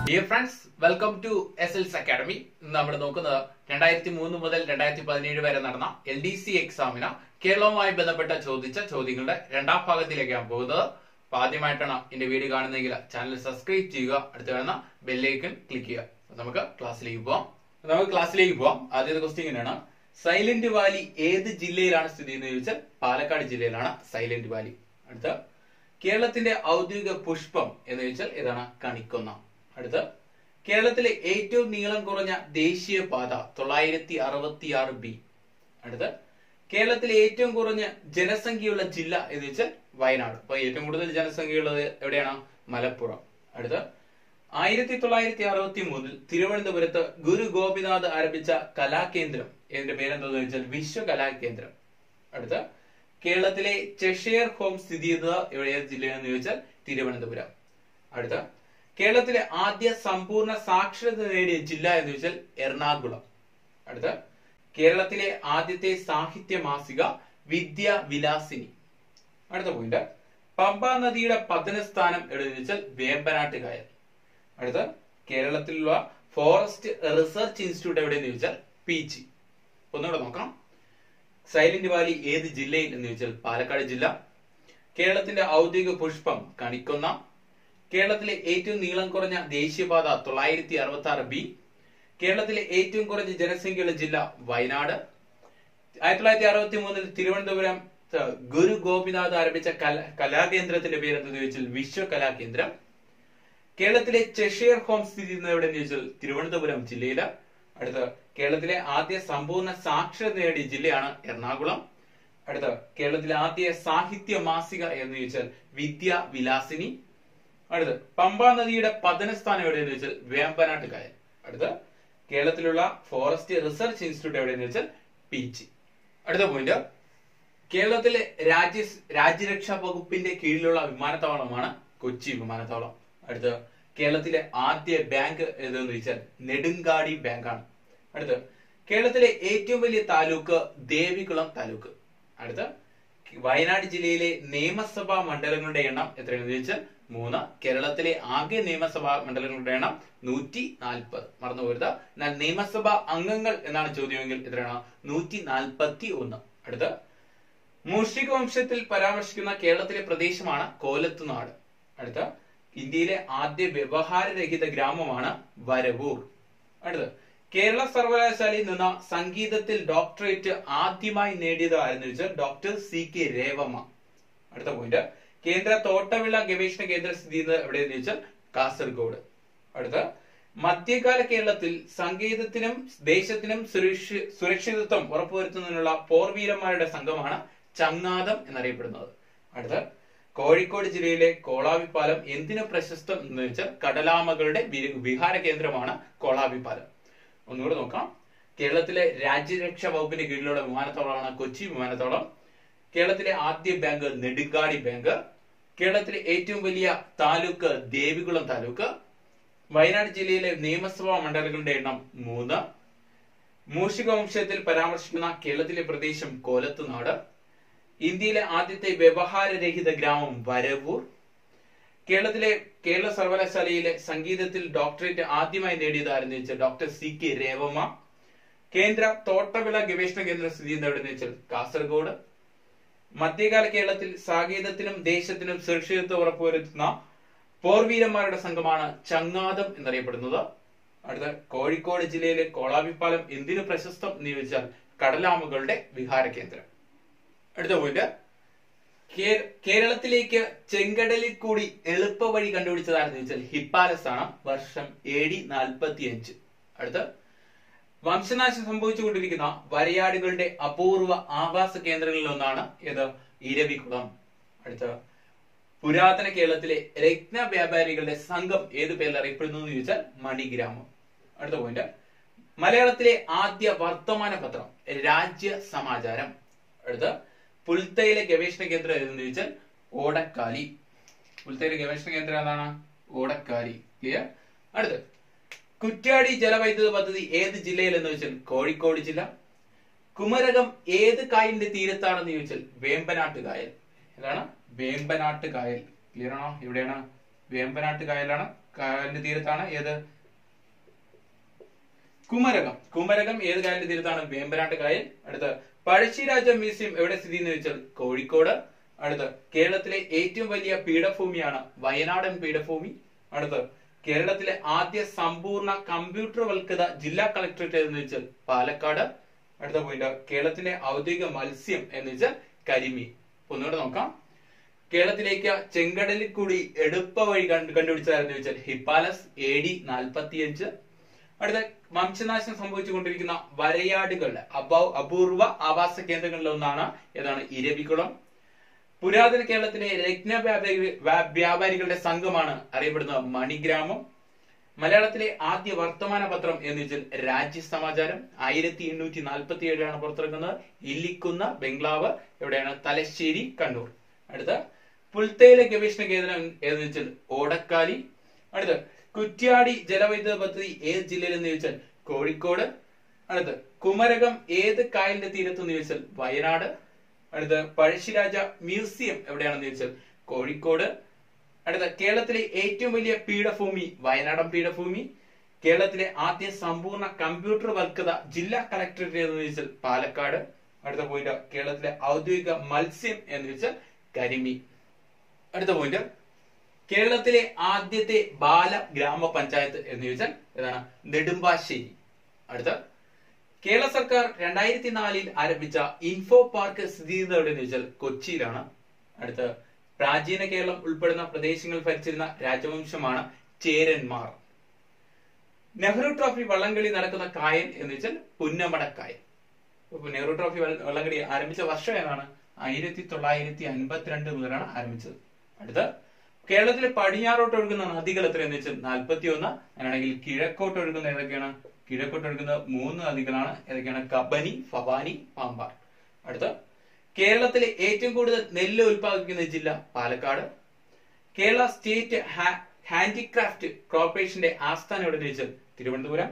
Dear friends, welcome to SLS Academy. നമ്മൾ നോക്കുന്നത് 2003 മുതൽ 2017 വരെ നടന്ന LDC എക്സാമിന് കേരളവുമായി ബന്ധപ്പെട്ട ചോദിച്ച ചോദ്യങ്ങളുടെ രണ്ടാം ഭാഗത്തിലേക്കാണ് പോകുന്നത്. ആദ്യമായിട്ടാണ് എന്റെ വീഡിയോ കാണുന്നതെങ്കിൽ ചാനൽ സബ്സ്ക്രൈബ് ചെയ്യുക, അടുത്ത് കാണുന്ന ബെൽ ഐക്കൺ ക്ലിക്ക് ചെയ്യുക. നമുക്ക് ക്ലാസ്സിലേക്ക് പോവാം. ആദ്യത്തെ ക്വസ്റ്റ്യൻ ഇങ്ങനെയാണ്: സൈലന്റ് വാലി ഏത് ജില്ലയിലാണ് സ്ഥിതി എന്ന് ചോദിച്ചാൽ പാലക്കാട് ജില്ലയിലാണ് സൈലന്റ് വാലി. അടുത്ത കേരളത്തിന്റെ ഔദ്യോഗിക പുഷ്പം എന്ന് ചോദിച്ചാൽ ഏതാണ്? കണിക്കൊന്ന. അടുത്ത കേരളത്തിലെ ഏറ്റവും നീളം കുറഞ്ഞ ദേശീയപാത 966B. അടുത്ത കേരളത്തിലെ ഏറ്റവും കുറഞ്ഞ ജനസംഖ്യയുള്ള ജില്ല എന്ന് വെച്ചാൽ വയനാട്. അപ്പൊ ഏറ്റവും കൂടുതൽ ജനസംഖ്യയുള്ളത് എവിടെയാണ്? മലപ്പുറം. അടുത്ത 1963 തിരുവനന്തപുരത്ത് ഗുരു ഗോപിനാഥ് ആരംഭിച്ച കലാകേന്ദ്രം ഇതിന്റെ പേരെന്താന്ന് വെച്ചാൽ വിശ്വകലാകേന്ദ്രം. അടുത്ത കേരളത്തിലെ ചെഷയർ ഹോം സ്ഥിതി ചെയ്യുന്നത് ഏത് ജില്ലയെന്ന് ചോദിച്ചാൽ തിരുവനന്തപുരം. അടുത്ത കേരളത്തിലെ ആദ്യ സമ്പൂർണ്ണ സാക്ഷരത നേടിയ ജില്ല എന്ന് ചോദിച്ചാൽ എറണാകുളം. അടുത്ത കേരളത്തിലെ ആദ്യത്തെ സാഹിത്യ മാസിക വിദ്യാവിലാസിനി. അടുത്ത പോയിന്റ്: പമ്പാ നദിയുടെ പതനസ്ഥാനം എവിടെയെന്ന് ചോദിച്ചാൽ വേമ്പനാട്ട് കായൽ. അടുത്ത കേരളത്തിലുള്ള ഫോറസ്റ്റ് റിസർച്ച് ഇൻസ്റ്റിറ്റ്യൂട്ട് എവിടെയെന്ന് ചോദിച്ചാൽ പീച്ചി. ഒന്നുകൂടെ നോക്കാം. സൈലന്റ് വാലി ഏത് ജില്ലയിൽ എന്ന് ചോദിച്ചാൽ പാലക്കാട് ജില്ല. കേരളത്തിന്റെ ഔദ്യോഗിക പുഷ്പം കണിക്കൊന്ന. കേരളത്തിലെ ഏറ്റവും നീളം കുറഞ്ഞ ദേശീയപാത 966B. കേരളത്തിലെ ഏറ്റവും കുറഞ്ഞ ജനസംഖ്യയുള്ള ജില്ല വയനാട്. 1963 തിരുവനന്തപുരം ഗുരു ഗോപിനാഥ് ആരംഭിച്ച കലാകേന്ദ്രത്തിന്റെ പേര് എന്താണെന്ന് ചോദിച്ചാൽ വിശ്വകലാകേന്ദ്രം. കേരളത്തിലെ ചെഷയർ ഹോം സ്ഥിതി ചെയ്യുന്നത് എവിടെയെന്ന് ചോദിച്ചാൽ തിരുവനന്തപുരം ജില്ലയില്. അടുത്ത കേരളത്തിലെ ആദ്യ സമ്പൂർണ്ണ സാക്ഷരത നേടിയ ജില്ലയാണ് എറണാകുളം. അടുത്ത കേരളത്തിലെ ആദ്യ സാഹിത്യ മാസിക എന്ന് ചോദിച്ചാൽ വിദ്യാവിലാസിനി. അടുത്ത പമ്പാ നദിയുടെ പതനസ്ഥാനം എവിടെയെന്ന് വെച്ചാൽ വേമ്പനാട്ട് കായൽ. അടുത്ത കേരളത്തിലുള്ള ഫോറസ്റ്റ് റിസർച്ച് ഇൻസ്റ്റിറ്റ്യൂട്ട് എവിടെയെന്ന് വെച്ചാൽ പീച്ചി. അടുത്ത പോയിന്റ്: കേരളത്തിലെ രാജ്യരക്ഷാ വകുപ്പിന്റെ കീഴിലുള്ള വിമാനത്താവളമാണ് കൊച്ചി വിമാനത്താവളം. അടുത്ത കേരളത്തിലെ ആദ്യ ബാങ്ക് ഏതെന്ന് ചോദിച്ചാൽ നെടുങ്കാടി ബാങ്കാണ്. അടുത്ത കേരളത്തിലെ ഏറ്റവും വലിയ താലൂക്ക് ദേവികുളം താലൂക്ക്. അടുത്ത വയനാട് ജില്ലയിലെ നിയമസഭാ മണ്ഡലങ്ങളുടെ എണ്ണം എത്രയാണെന്ന് ചോദിച്ചാൽ 3. കേരളത്തിലെ ആകെ നിയമസഭാ മണ്ഡലങ്ങളുടെ എണ്ണം 140. മറന്നു പോരുത്. എന്നാൽ നിയമസഭാ അംഗങ്ങൾ എന്നാണ് ചോദ്യമെങ്കിൽ എത്രയാണ്? 141. അടുത്ത മൂഷിക വംശത്തിൽ പരാമർശിക്കുന്ന കേരളത്തിലെ പ്രദേശമാണ് കോലത്തുനാട്. അടുത്ത ഇന്ത്യയിലെ ആദ്യ വ്യവഹാരരഹിത ഗ്രാമമാണ് വരവൂർ. അടുത്ത കേരള സർവകലാശാലയിൽ നിന്ന് സംഗീതത്തിൽ ഡോക്ടറേറ്റ് ആദ്യമായി നേടിയത് ആരെന്ന് ചോദിച്ചാൽ ഡോക്ടർ CK രേവമ്മ. അടുത്ത പോയിന്റ്: കേന്ദ്ര തോട്ടവിള ഗവേഷണ കേന്ദ്രം സ്ഥിതി ചെയ്യുന്നത് എവിടെയെന്ന് ചോദിച്ചാൽ കാസർഗോഡ്. അടുത്ത മധ്യകാല കേരളത്തിൽ സംഗീതത്തിനും ദേശത്തിനും സുരക്ഷിതത്വം ഉറപ്പുവരുത്തുന്നതിനുള്ള പോർവീരന്മാരുടെ സംഘമാണ് ചങ്ങാതം എന്നറിയപ്പെടുന്നത്. അടുത്ത കോഴിക്കോട് ജില്ലയിലെ കോളാവിപ്പാലം എന്തിനു പ്രശസ്തം എന്ന് വെച്ചാൽ കടലാമകളുടെ വിഹാര കേന്ദ്രമാണ് കോളാവിപ്പാലം. ഒന്നുകൂടെ നോക്കാം. കേരളത്തിലെ രാജ്യരക്ഷാ വകുപ്പിന്റെ കീഴിലുള്ള വിമാനത്താവളമാണ് കൊച്ചി വിമാനത്താവളം. കേരളത്തിലെ ആദ്യ ബാങ്ക് നെടുങ്കാടി ബാങ്ക്. കേരളത്തിലെ ഏറ്റവും വലിയ താലൂക്ക് ദേവികുളം താലൂക്ക്. വയനാട് ജില്ലയിലെ നിയമസഭാ മണ്ഡലങ്ങളുടെ എണ്ണം 3. മൂഷിക വംശത്തിൽ പരാമർശിക്കുന്ന കേരളത്തിലെ പ്രദേശം കോലത്തുനാട്. ഇന്ത്യയിലെ ആദ്യത്തെ വ്യവഹാരരഹിത ഗ്രാമം വരവൂർ. കേരള സർവകലാശാലയിലെ സംഗീതത്തിൽ ഡോക്ടറേറ്റ് ആദ്യമായി നേടിയത് ആരെന്ന് വെച്ചാൽ ഡോക്ടർ CK രേവമ്മ. കേന്ദ്ര തോട്ടവിള ഗവേഷണ കേന്ദ്രം സ്ഥിതി ചെയ്യുന്നത് എവിടെയെന്ന് വെച്ചാൽ കാസർഗോഡ്. മധ്യകാല കേരളത്തിൽ സംഗീതത്തിനും ദേശത്തിനും സുരക്ഷിതത്വം ഉറപ്പുവരുത്തുന്ന പോർവീരന്മാരുടെ സംഘമാണ് ചങ്ങാതം എന്നറിയപ്പെടുന്നത്. അടുത്ത കോഴിക്കോട് ജില്ലയിലെ കോളാവിപ്പാലം എന്തിനു പ്രശസ്തം എന്ന് ചോദിച്ചാൽ കടലാമകളുടെ വിഹാര കേന്ദ്രം. അടുത്ത പോയിന്റ്: കേരളത്തിലേക്ക് ചെങ്കടലിൽ കൂടി എളുപ്പ വഴി കണ്ടുപിടിച്ചതാണെന്ന് ചോദിച്ചാൽ ഹിപ്പാലസ് ആണ്. വർഷം AD 45. അടുത്ത വംശനാശം സംഭവിച്ചുകൊണ്ടിരിക്കുന്ന വരയാടുകളുടെ അപൂർവ ആവാസ കേന്ദ്രങ്ങളിൽ ഒന്നാണ് ഏത്? ഇരവികുളം. അടുത്ത പുരാതന കേരളത്തിലെ രത്ന വ്യാപാരികളുടെ സംഘം ഏത് പേരിൽ അറിയപ്പെടുന്നു എന്ന് ചോദിച്ചാൽ മണിഗ്രാമം. അടുത്ത പോയിന്റ്: മലയാളത്തിലെ ആദ്യ വർത്തമാന പത്രം രാജ്യ സമാചാരം. അടുത്ത പുൽത്തൈല ഗവേഷണ കേന്ദ്രം ഏതെന്ന് ചോദിച്ചാൽ ഓടക്കാലി. പുൽത്തൈല ഗവേഷണ കേന്ദ്രം ഏതാണ്? ഓടക്കാലി. ക്ലിയർ? അടുത്ത കുറ്റ്യാടി ജലവൈദ്യുത പദ്ധതി ഏത് ജില്ലയിൽ എന്ന് ചോദിച്ചാൽ കോഴിക്കോട് ജില്ല. കുമരകം ഏത് കായലിന്റെ തീരത്താണെന്ന് ചോദിച്ചാൽ വേമ്പനാട്ട് കായൽ. ഏതാണ്? വേമ്പനാട്ട് കായൽ. ക്ലിയർ ആണോ? എവിടെയാണ്? വേമ്പനാട്ട് കായലാണ് കായലിന്റെ തീരത്താണ്. ഏത്? കുമരകം. കുമരകം ഏത് കായലിന്റെ തീരത്താണ്? വേമ്പനാട്ട് കായൽ. അടുത്ത് പഴശ്ശിരാജ മ്യൂസിയം എവിടെ സ്ഥിതി എന്ന് ചോദിച്ചാൽ കോഴിക്കോട്. അടുത്ത് കേരളത്തിലെ ഏറ്റവും വലിയ പീഠഭൂമിയാണ് വയനാടൻ പീഠഭൂമി. അടുത്ത് കേരളത്തിലെ ആദ്യ സമ്പൂർണ്ണ കമ്പ്യൂട്ടർവൽകൃത ജില്ലാ കളക്ടറേറ്റ് എന്ന് വെച്ചാൽ പാലക്കാട്. അടുത്ത പോയിന്റ് കേരളത്തിലെ ഔദ്യോഗിക മത്സ്യം എന്ന് വെച്ചാൽ കരിമീൻ. ഒന്നുകൂടെ നോക്കാം. കേരളത്തിലേക്ക് ചെങ്കടലിൽ കൂടി എളുപ്പ വഴി കണ്ടുപിടിച്ചതായിരുന്നു ചോദിച്ചാൽ ഹിപ്പാലസ് AD 45. അടുത്ത വംശനാശം സംഭവിച്ചുകൊണ്ടിരിക്കുന്ന വരയാടുകളുടെ അപൂർവ ആവാസ കേന്ദ്രങ്ങളിൽ ഒന്നാണ് ഏതാണ്? ഇരവികുളം. പുരാതന കേരളത്തിലെ രത്ന വ്യാപാരികളുടെ സംഘമാണ് അറിയപ്പെടുന്ന മണിഗ്രാമം. മലയാളത്തിലെ ആദ്യ വർത്തമാന പത്രം എന്ന് വെച്ചാൽ രാജ്യസമാചാരം. 1847 പുറത്തിറങ്ങുന്നത്. ഇല്ലിക്കുന്ന ബംഗ്ലാവ് എവിടെയാണ്? തലശ്ശേരി, കണ്ണൂർ. അടുത്ത പുൽത്തേയില ഗവേഷണ കേന്ദ്രം എന്ന് വെച്ചാൽ ഓടക്കാലി. അടുത്ത കുറ്റ്യാടി ജലവൈദ്യുത പദ്ധതി ഏത് ജില്ലയിൽ എന്ന് ചോദിച്ചാൽ കോഴിക്കോട്. അടുത്ത് കുമരകം ഏത് കായലിന്റെ തീരത്തെന്ന് ചോദിച്ചാൽ വയനാട്. അടുത്ത് പഴശ്ശിരാജ മ്യൂസിയം എവിടെയാണെന്ന് ചോദിച്ചാൽ കോഴിക്കോട്. അടുത്ത കേരളത്തിലെ ഏറ്റവും വലിയ പീഠഭൂമി വയനാടൻ പീഠഭൂമി. കേരളത്തിലെ ആദ്യ സമ്പൂർണ്ണ കമ്പ്യൂട്ടർവൽകൃത ജില്ലാ കളക്ടറേറ്റ് എന്ന് ചോദിച്ചാൽ പാലക്കാട്. അടുത്ത പോയിന്റ് കേരളത്തിലെ ഔദ്യോഗിക മത്സ്യം എന്ന് ചോദിച്ചാൽ കരിമീൻ. അടുത്ത പോയിന്റ് കേരളത്തിലെ ആദ്യത്തെ ബാല ഗ്രാമപഞ്ചായത്ത് എന്ന് ചോദിച്ചാൽ ഏതാണ്? നെടുമ്പാശ്ശേരി. അടുത്ത കേരള സർക്കാർ 2004 ആരംഭിച്ച ഇൻഫോ പാർക്ക് സ്ഥിതി ചെയ്യുന്നത് എവിടെയെന്ന് ചോദിച്ചാൽ കൊച്ചിയിലാണ്. അടുത്ത പ്രാചീന കേരളം ഉൾപ്പെടുന്ന പ്രദേശങ്ങൾ ഭരിച്ചിരുന്ന രാജവംശമാണ് ചേരന്മാർ. നെഹ്റു ട്രോഫി വള്ളംകളി നടക്കുന്ന കായൽ എന്ന് വെച്ചാൽ പുന്നമടക്കായൽ. നെഹ്റു ട്രോഫി വള്ളംകളി ആരംഭിച്ച വർഷം ഏതാണ്? 1952 മുതലാണ് ആരംഭിച്ചത്. അടുത്ത കേരളത്തിലെ പടിഞ്ഞാറോട്ട് ഒഴുകുന്ന നദികൾ എത്രയെന്ന് വെച്ചാൽ 41. അങ്ങനെയാണെങ്കിൽ കിഴക്കോട്ട് ഒഴുകുന്ന ഏതൊക്കെയാണ്? കിഴക്കോട്ട് ഒഴുകുന്ന 3 നദികളാണ്. ഏതൊക്കെയാണ്? കബനി, ഭവാനി, പാമ്പാർ. അടുത്ത കേരളത്തിലെ ഏറ്റവും കൂടുതൽ നെല്ല് ഉൽപ്പാദിപ്പിക്കുന്ന ജില്ല പാലക്കാട്. കേരള സ്റ്റേറ്റ് ഹാൻഡിക്രാഫ്റ്റ് കോർപ്പറേഷന്റെ ആസ്ഥാനം എവിടെ ചോദിച്ചാൽ തിരുവനന്തപുരം.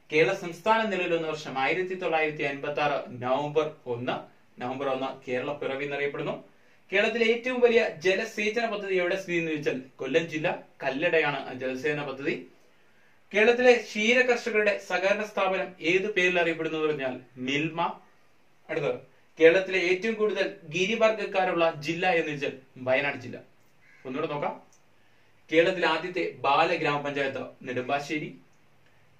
കേരള സംസ്ഥാനം നിലവിൽ വന്ന വർഷം 1956 നവംബർ 1 കേരള പിറവി എന്നറിയപ്പെടുന്നു. കേരളത്തിലെ ഏറ്റവും വലിയ ജലസേചന പദ്ധതി എവിടെ സ്ഥിതി എന്ന് ചോദിച്ചാൽ കൊല്ലം ജില്ല. കല്ലടയാണ് ജലസേചന പദ്ധതി. കേരളത്തിലെ ക്ഷീര കർഷകരുടെ സഹകരണ സ്ഥാപനം ഏത് പേരിൽ അറിയപ്പെടുന്നു പറഞ്ഞാൽ മിൽമ. അടുത്തത് കേരളത്തിലെ ഏറ്റവും കൂടുതൽ ഗിരിവർഗക്കാരുള്ള ജില്ല എന്ന് വെച്ചാൽ വയനാട് ജില്ല. ഒന്നുകൂടെ നോക്കാം. കേരളത്തിലെ ആദ്യത്തെ ബാല ഗ്രാമപഞ്ചായത്ത് നെടുമ്പാശ്ശേരി.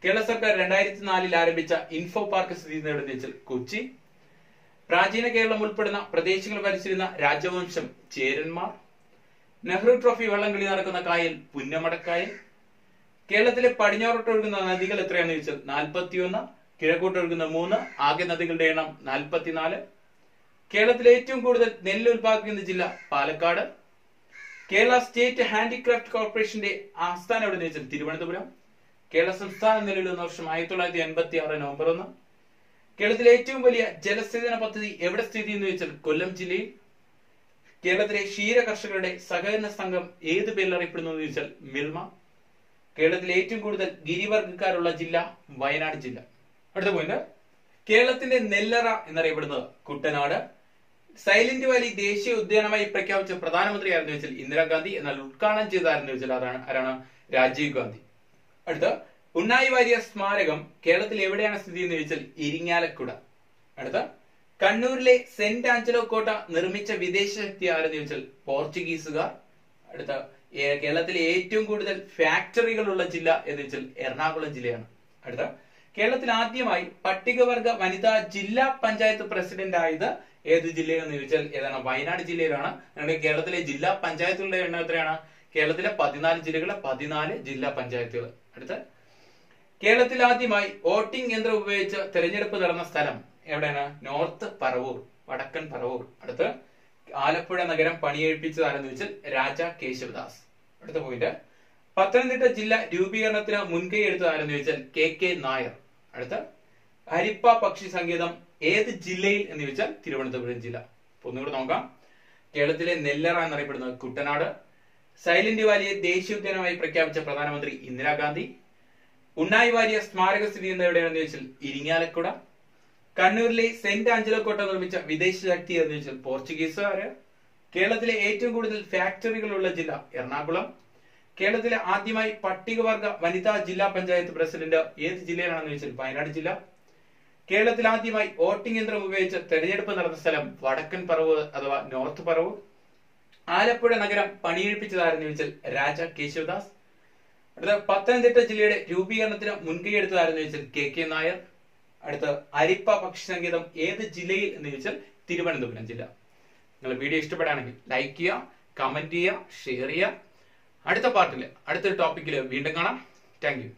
കേരള സർക്കാർ 2004 ആരംഭിച്ച ഇൻഫോ പാർക്ക് സ്ഥിതി ചെയ്യുന്നത് എവിടെയെന്ന് വെച്ചാൽ കൊച്ചി. പ്രാചീന കേരളം ഉൾപ്പെടുന്ന പ്രദേശങ്ങൾ ഭരിച്ചിരുന്ന രാജവംശം ചേരന്മാർ. നെഹ്റു ട്രോഫി വള്ളംകളി നടക്കുന്ന കായൽ പുന്നമടക്കായൽ. കേരളത്തിലെ പടിഞ്ഞാറോട്ട് ഒഴുകുന്ന നദികൾ എത്രയാണെന്ന് ചോദിച്ചാൽ 41. കിഴക്കോട്ട് ഒഴുകുന്ന 3. ആകെ നദികളുടെ എണ്ണം 44. കേരളത്തിലെ ഏറ്റവും കൂടുതൽ നെല്ല് ഉൽപ്പാദിപ്പിക്കുന്ന ജില്ല പാലക്കാട്. കേരള സ്റ്റേറ്റ് ഹാൻഡിക്രാഫ്റ്റ് കോർപ്പറേഷന്റെ ആസ്ഥാനം എവിടെയെന്ന് വെച്ചാൽ തിരുവനന്തപുരം. കേരള സംസ്ഥാനം നിലവിൽ വന്ന വർഷം 1986 നവംബർ 1. കേരളത്തിലെ ഏറ്റവും വലിയ ജലസേചന പദ്ധതി എവിടെ സ്ഥിതി എന്ന് ചോദിച്ചാൽ കൊല്ലം ജില്ലയിൽ. കേരളത്തിലെ ക്ഷീര കർഷകരുടെ സഹകരണ സംഘം ഏത് പേരിൽ അറിയപ്പെടുന്നു എന്ന് ചോദിച്ചാൽ മിൽമ. കേരളത്തിലെ ഏറ്റവും കൂടുതൽ ഗിരിവർഗക്കാരുള്ള ജില്ല വയനാട് ജില്ല. അടുത്ത പോയിന്റ് കേരളത്തിന്റെ നെല്ലറ എന്നറിയപ്പെടുന്നത് കുട്ടനാട്. സൈലന്റ് വാലി ദേശീയ ഉദ്യാനമായി പ്രഖ്യാപിച്ച പ്രധാനമന്ത്രി ആരെന്ന് വെച്ചാൽ ഇന്ദിരാഗാന്ധി. എന്നാൽ ഉദ്ഘാടനം ചെയ്ത ആരെന്ന് വെച്ചാൽ ആരാണ്? രാജീവ് ഗാന്ധി. അടുത്ത ഉണ്ണായി വാര്യർ സ്മാരകം കേരളത്തിൽ എവിടെയാണ് സ്ഥിതി എന്ന് ചോദിച്ചാൽ ഇരിങ്ങാലക്കുട. അടുത്ത കണ്ണൂരിലെ സെന്റ് ആഞ്ചലോ കോട്ട നിർമ്മിച്ച വിദേശ ശക്തി ആരെന്ന് ചോദിച്ചാൽ പോർച്ചുഗീസുകാർ. അടുത്ത കേരളത്തിലെ ഏറ്റവും കൂടുതൽ ഫാക്ടറികളുള്ള ജില്ല എന്ന് വെച്ചാൽ എറണാകുളം ജില്ലയാണ്. അടുത്ത കേരളത്തിൽ ആദ്യമായി പട്ടികവർഗ വനിതാ ജില്ലാ പഞ്ചായത്ത് പ്രസിഡന്റ് ആയത് ഏത് ജില്ലയിലെന്ന് ചോദിച്ചാൽ ഏതാണ്? വയനാട് ജില്ലയിലാണ്. അങ്ങനെ കേരളത്തിലെ ജില്ലാ പഞ്ചായത്തുകളുടെ എണ്ണം എത്രയാണ്? കേരളത്തിലെ 14 ജില്ലകളെ 14 ജില്ലാ പഞ്ചായത്തുകൾ. അടുത്ത കേരളത്തിൽ ആദ്യമായി വോട്ടിംഗ് യന്ത്രം ഉപയോഗിച്ച് തെരഞ്ഞെടുപ്പ് നടന്ന സ്ഥലം എവിടെയാണ്? നോർത്ത് പറവൂർ, വടക്കൻ പറവൂർ. അടുത്ത് ആലപ്പുഴ നഗരം പണിയെഴുപ്പിച്ചത് ആരെന്ന് വെച്ചാൽ രാജ കേശവദാസ്. അടുത്ത പോയിന്റ് പത്തനംതിട്ട ജില്ല രൂപീകരണത്തിന് മുൻകൈ എടുത്തത് ആരെന്ന് ചോദിച്ചാൽ KK നായർ. അടുത്ത ഹരിപ്പ പക്ഷി സങ്കേതം ഏത് ജില്ലയിൽ എന്ന് ചോദിച്ചാൽ തിരുവനന്തപുരം ജില്ല. ഒന്നുകൂടെ നോക്കാം. കേരളത്തിലെ നെല്ലറ എന്നറിയപ്പെടുന്നത് കുട്ടനാട്. സൈലന്റ് വാലിയെ ദേശീയോദ്യാനമായി പ്രഖ്യാപിച്ച പ്രധാനമന്ത്രി ഇന്ദിരാഗാന്ധി. ഉണ്ണായി വാര്യർ സ്മാരക സ്ഥിതി ചെയ്യുന്നത് എവിടെയാണെന്ന് ചോദിച്ചാൽ ഇരിങ്ങാലക്കുട. കണ്ണൂരിലെ സെന്റ് ആഞ്ചലോ കോട്ട നിർമ്മിച്ച വിദേശ ശക്തി എന്ന് ചോദിച്ചാൽ പോർച്ചുഗീസുകാര്. കേരളത്തിലെ ഏറ്റവും കൂടുതൽ ഫാക്ടറികളുള്ള ജില്ല എറണാകുളം. കേരളത്തിലെ ആദ്യമായി പട്ടികവർഗ വനിതാ ജില്ലാ പഞ്ചായത്ത് പ്രസിഡന്റ് ഏത് ജില്ലയിലാണെന്ന് ചോദിച്ചാൽ വയനാട് ജില്ല. കേരളത്തിൽ ആദ്യമായി വോട്ടിംഗ് യന്ത്രം ഉപയോഗിച്ച് തെരഞ്ഞെടുപ്പ് നടന്ന സ്ഥലം വടക്കൻ പറവൂർ അഥവാ നോർത്ത് പറവൂർ. ആലപ്പുഴ നഗരം പണിയെടുപ്പിച്ചതാരെന്ന് ചോദിച്ചാൽ രാജ കേശവദാസ്. അടുത്ത പത്തനംതിട്ട ജില്ലയുടെ രൂപീകരണത്തിന് മുൻകൈയെടുത്തതാരെന്ന് ചോദിച്ചാൽ കെ നായർ. അടുത്ത അരിപ്പ പക്ഷി സംഗീതം ഏത് ജില്ലയിൽ എന്ന് ചോദിച്ചാൽ തിരുവനന്തപുരം ജില്ല. നിങ്ങൾ വീഡിയോ ഇഷ്ടപ്പെടുകയാണെങ്കിൽ ലൈക്ക് ചെയ്യുക, കമന്റ് ചെയ്യുക, ഷെയർ ചെയ്യുക. അടുത്ത പാർട്ടില് അടുത്തൊരു ടോപ്പിക്കിൽ വീണ്ടും കാണാം. Thank you.